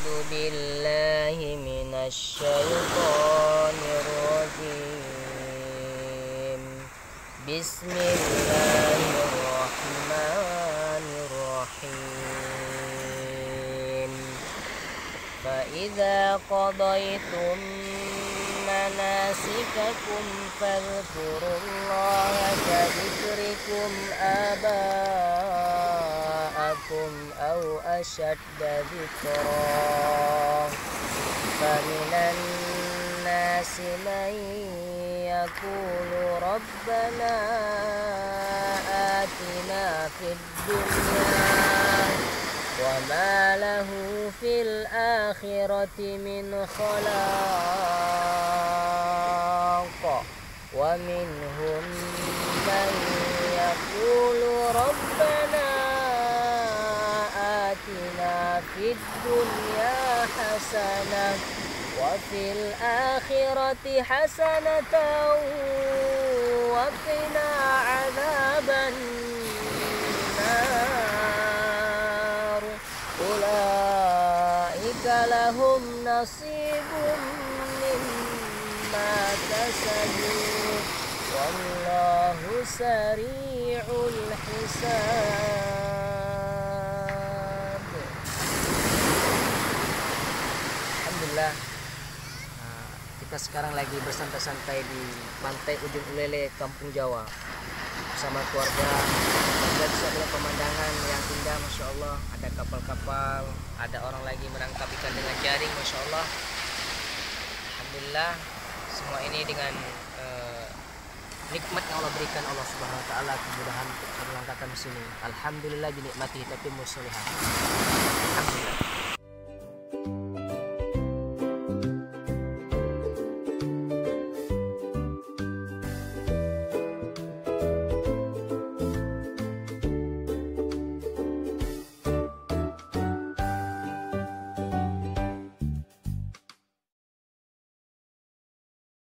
أعوذ بالله من الشيطان الرجيم. بسم الله الرحمن الرحيم. فإذا قضيتم مناسككم فاذكروا الله كذكركم آباءكم أو أشد ذكرا. فمن الناس من يقول ربنا آتنا في الدنيا وما له في الآخرة من خلاق. ومنهم من يقول ربنا آتنا في الدنيا حسنة وفي الآخرة حسنة وقنا عذاب النار. أولئك لهم نصيب مما كسبوا والله سريع الحساب. Alhamdulillah, kita sekarang lagi bersantai-santai di pantai Ujung Ulele, Kampung Jawa bersama keluarga. Kita bisa melihat pemandangan yang indah, Masya Allah. Ada kapal-kapal, ada orang lagi menangkap ikan dengan jaring, Masya Allah. Alhamdulillah, semua ini dengan nikmat yang Allah berikan Allah Subhanahu Wa Taala, kemudahan untuk melangkahkan di sini. Alhamdulillah binikmati tatimmus sholihat. Alhamdulillah.